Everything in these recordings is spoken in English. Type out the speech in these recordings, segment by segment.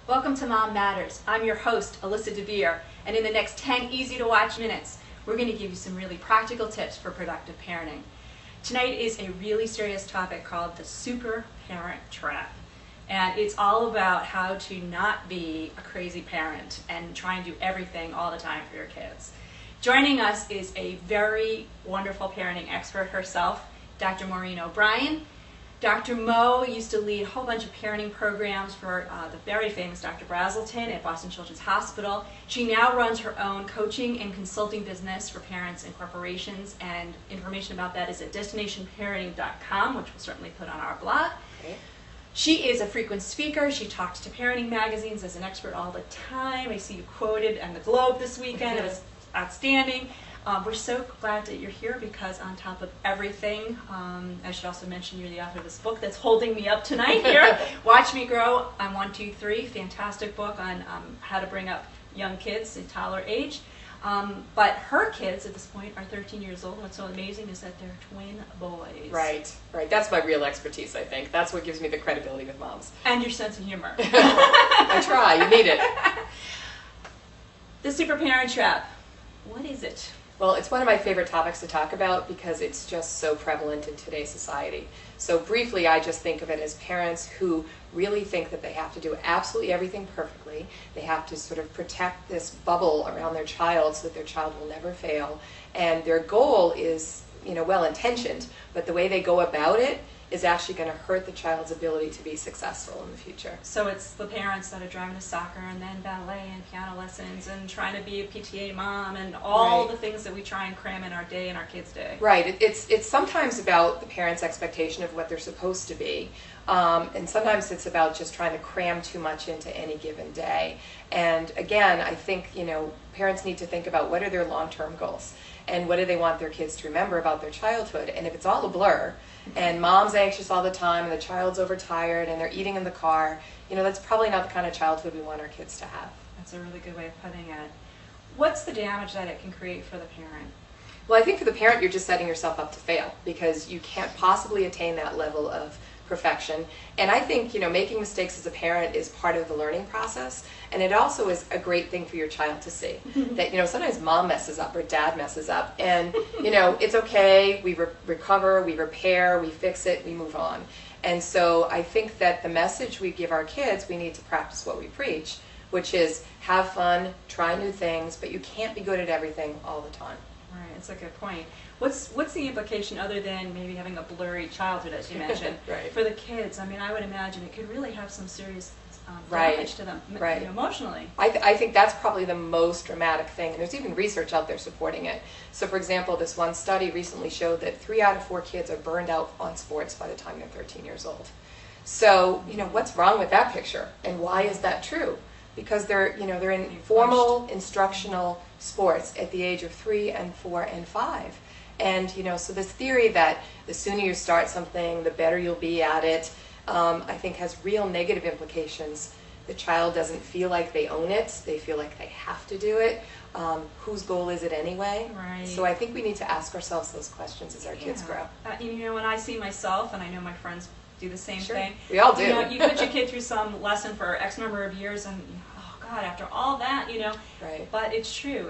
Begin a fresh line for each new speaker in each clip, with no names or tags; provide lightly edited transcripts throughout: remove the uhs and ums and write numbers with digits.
Welcome to Mom Matters. I'm your host, Dver, and in the next 10 easy-to-watch minutes, we're going to give you some really practical tips for productive parenting. Tonight is a really serious topic called the super parent trap, and it's all about how to not be a crazy parent and try and do everything all the time for your kids. Joining us is a very wonderful parenting expert herself, Dr. Maureen O'Brien. Dr. Mo used to lead a whole bunch of parenting programs for the very famous Dr. Brazelton at Boston Children's Hospital. She now runs her own coaching and consulting business for parents and corporations, and information about that is at destinationparenting.com, which we'll certainly put on our blog. Okay. She is a frequent speaker. She talks to parenting magazines as an expert all the time. I see you quoted on the Globe this weekend. It was outstanding. We're so glad that you're here because on top of everything, I should also mention you're the author of this book that's holding me up tonight here, Watch Me Grow on 1, 2, 3, fantastic book on how to bring up young kids in toddler age. But her kids at this point are 13 years old. What's so amazing is that they're twin boys.
Right. That's my real expertise, I think. That's what gives me the credibility with moms.
And your sense of humor.
I try, you need it.
The super parent trap, what is it?
Well, it's one of my favorite topics to talk about because it's just so prevalent in today's society. So briefly, I just think of it as parents who really think that they have to do absolutely everything perfectly. They have to sort of protect this bubble around their child so that their child will never fail. And their goal is, well-intentioned, but the way they go about it is actually going to hurt the child's ability to be successful in the future.
So it's the parents that are driving to soccer and then ballet and piano lessons and trying to be a PTA mom and all the things that we try and cram in our day and our kids' day.
Right. It's sometimes about the parents' expectation of what they're supposed to be. And sometimes it's about just trying to cram too much into any given day. And again, I think, parents need to think about what are their long-term goals and what do they want their kids to remember about their childhood. And if it's all a blur, and mom's anxious all the time, and the child's overtired, and they're eating in the car, that's probably not the kind of childhood we want our kids to have.
That's a really good way of putting it. What's the damage that it can create for the parent?
Well, I think for the parent, you're just setting yourself up to fail because you can't possibly attain that level of perfection. And I think, making mistakes as a parent is part of the learning process. And it also is a great thing for your child to see that, sometimes mom messes up or dad messes up. And, it's okay. We recover, we repair, we fix it, we move on. And so I think that the message we give our kids, we need to practice what we preach, which is have fun, try new things, but you can't be good at everything all the time.
Right, that's a good point. What's the implication other than maybe having a blurry childhood, as you mentioned, for the kids? I mean, I would imagine it could really have some serious damage to them emotionally.
I think that's probably the most dramatic thing, and there's even research out there supporting it. So, for example, this one study recently showed that 3 out of 4 kids are burned out on sports by the time they're 13 years old. So, what's wrong with that picture, and why is that true? Because they're in formal instructional sports at the age of 3 and 4 and 5. And, so this theory that the sooner you start something, the better you'll be at it, I think has real negative implications. The child doesn't feel like they own it. They feel like they have to do it. Whose goal is it anyway?
Right.
So I think we need to ask ourselves those questions as our kids grow.
When I see myself, and I know my friends do the same thing.
We all do.
You put your kid through some lesson for X number of years, and God, after all that,
Right.
But it's true,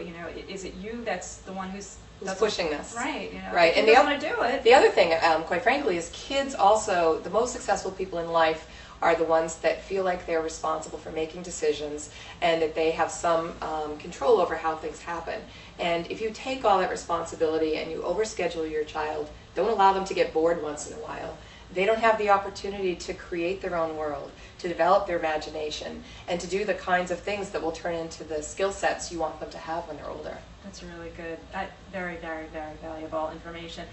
is it you that's the one who's
pushing this?
Right,
Right.
And they want to do it.
The other thing, quite frankly, is kids also, the most successful people in life are the ones that feel like they're responsible for making decisions and that they have some control over how things happen. And if you take all that responsibility and you overschedule your child, don't allow them to get bored once in a while, they don't have the opportunity to create their own world, to develop their imagination, and to do the kinds of things that will turn into the skill sets you want them to have when they're older.
That's really good. Very, very, very valuable information.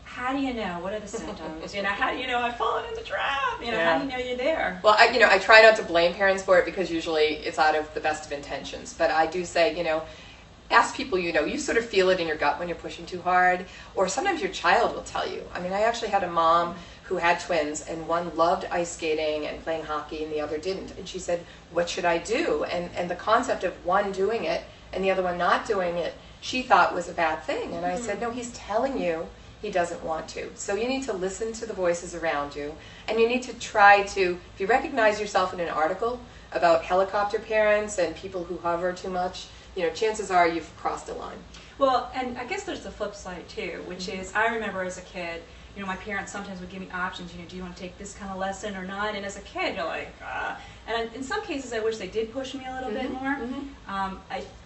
How do you know? What are the symptoms? How do you know I've fallen in the trap? How do you know you're there?
Well, I try not to blame parents for it because usually it's out of the best of intentions. But I do say, ask people you sort of feel it in your gut when you're pushing too hard, or sometimes your child will tell you. I mean, I actually had a mom who had twins, and one loved ice skating and playing hockey, and the other didn't. And she said, what should I do? And the concept of one doing it and the other one not doing it, she thought was a bad thing. And I said, no, he's telling you he doesn't want to. So you need to listen to the voices around you, and you need to try to, if you recognize yourself in an article, about helicopter parents and people who hover too much, chances are you've crossed a line.
Well, and I guess there's the flip side too, which is I remember as a kid, my parents sometimes would give me options, do you want to take this kind of lesson or not? And as a kid, you're like, And in some cases, I wish they did push me a little bit more.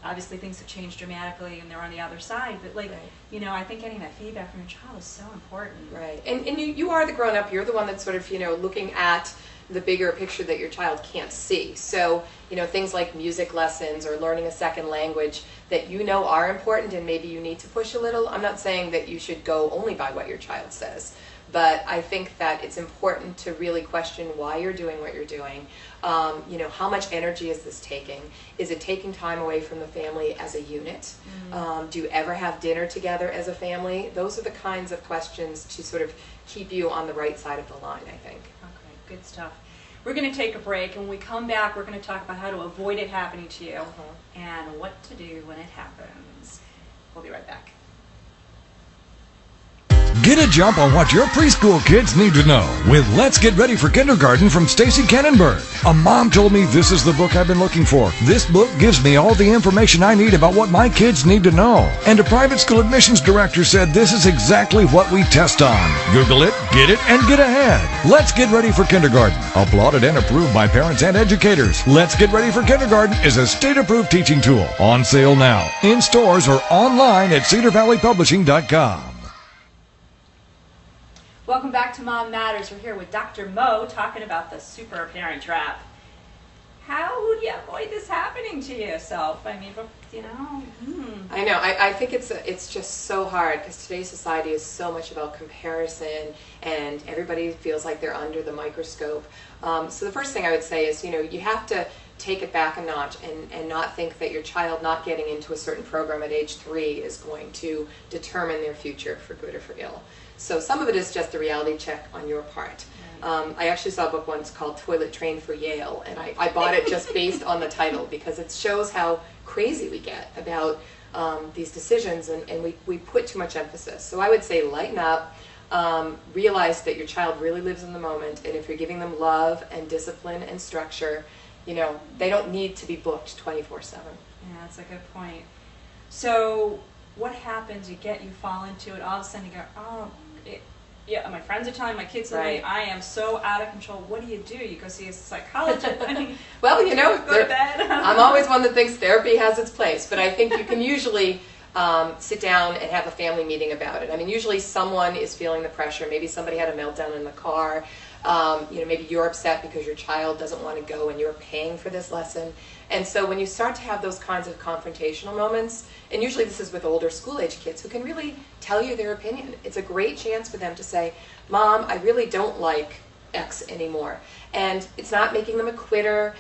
Obviously, things have changed dramatically, and they're on the other side. But I think getting that feedback from your child is so important.
Right, and you are the grown-up. You're the one that's sort of looking at the bigger picture that your child can't see. So things like music lessons or learning a second language that are important, and maybe you need to push a little. I'm not saying that you should go only by what your child says. But I think that it's important to really question why you're doing what you're doing. How much energy is this taking? Is it taking time away from the family as a unit? Do you ever have dinner together as a family? Those are the kinds of questions to sort of keep you on the right side of the line, I think.
Okay, good stuff. We're going to take a break, and when we come back, we're going to talk about how to avoid it happening to you and what to do when it happens. We'll be right back.
Get a jump on what your preschool kids need to know with Let's Get Ready for Kindergarten from Stacy Kennenberg. A mom told me this is the book I've been looking for. This book gives me all the information I need about what my kids need to know. And a private school admissions director said this is exactly what we test on. Google it, get it, and get ahead. Let's Get Ready for Kindergarten. Applauded and approved by parents and educators. Let's Get Ready for Kindergarten is a state-approved teaching tool. On sale now. In stores or online at cedarvalleypublishing.com.
Welcome back to Mom Matters. We're here with Dr. Mo talking about the super parent trap. How do you avoid this happening to yourself? I mean,
I know. I think it's just so hard because today's society is so much about comparison, and everybody feels like they're under the microscope. So the first thing I would say is, you have to take it back a notch and not think that your child not getting into a certain program at age 3 is going to determine their future for good or for ill. So some of it is just a reality check on your part. I actually saw a book once called Toilet Train for Yale, and I bought it just based on the title because it shows how crazy we get about these decisions, and we put too much emphasis. So I would say lighten up, realize that your child really lives in the moment, and if you're giving them love and discipline and structure, they don't need to be booked 24/7.
Yeah, that's a good point. So what happens? You fall into it, all of a sudden you go, yeah, my friends are telling my kids that I am so out of control. What do? You go see a psychologist.
Well,
go to bed.
I'm always one that thinks therapy has its place, but I think you can usually sit down and have a family meeting about it. I mean, usually someone is feeling the pressure. Maybe somebody had a meltdown in the car. Maybe you're upset because your child doesn't want to go and you're paying for this lesson. And so when you start to have those kinds of confrontational moments, and usually this is with older school-age kids who can really tell you their opinion, it's a great chance for them to say, Mom, I really don't like X anymore. And it's not making them a quitter.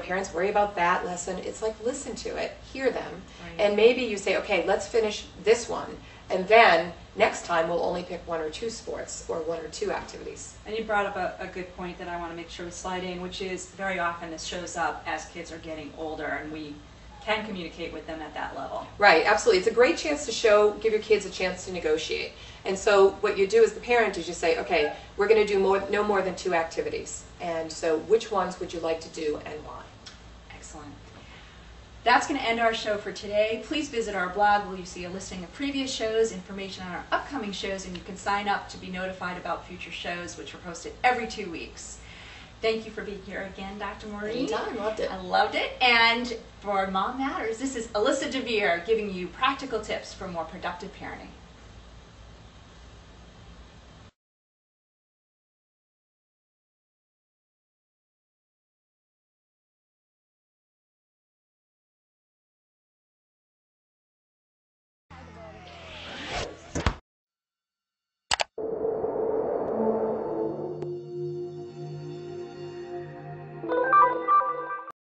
Parents worry about that lesson. It's like, listen to it, hear them, and maybe you say, okay, let's finish this one. And then next time we'll only pick 1 or 2 sports or 1 or 2 activities.
And you brought up a good point that I want to make sure we slide in, which is very often this shows up as kids are getting older, and we can communicate with them at that level.
Right, absolutely. It's a great chance to give your kids a chance to negotiate. And so what you do as the parent is you say, okay, we're going to do no more than 2 activities. And so which ones would you like to do and why?
Excellent. That's going to end our show for today. Please visit our blog where you see a listing of previous shows, information on our upcoming shows, and you can sign up to be notified about future shows, which are posted every 2 weeks. Thank you for being here again, Dr. Maureen.
Anytime, loved it.
I loved it. And for Mom Matters, this is Alyssa Dver giving you practical tips for more productive parenting.